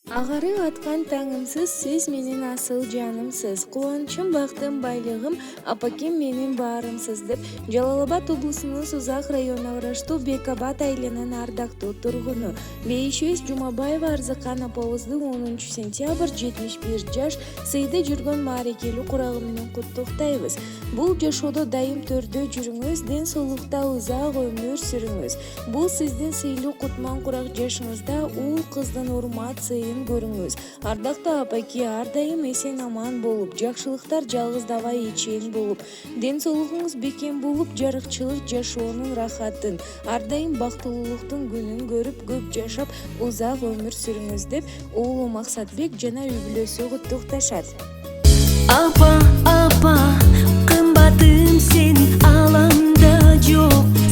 Агары аткан таңымсыз, сиз менин асыл жанымсыз. Кубанычым, бактым, байлыгым, апакем менин баарымсыз деп Жалал Абад облусунун Сузак району Ырыштуу Бекабад айылынын ардактуу тургуну Бейшөз Жумабаева Арзыкан апабызды 10 сентябрь 71 жаш сыйды жүргөн маарекелүү курагы менен куттуктайбыз. Бул жашоодо дайым төрдө жүрүңүз, ден соолукта узак өмүр сүрүңүз. Бул сиздин сыйлуу кутман курак жашыңызда уул кыздын урмат сыйын көрүңүз. Ардактуу апаки, ар дайым эсен аман болуп, жакшылыктар жалгыздабай ичен болуп, ден соолугуңуз бекем болуп, жарыкчылык жашоонун рахатын, ар дайым бактылуулуктун күнүн көрүп, көп жашап, узак өмүр сүрүңүз деп уулу Максатбек жана үй бүлөсү куттукташат. Апа, кымбатым, сенин аламда жок.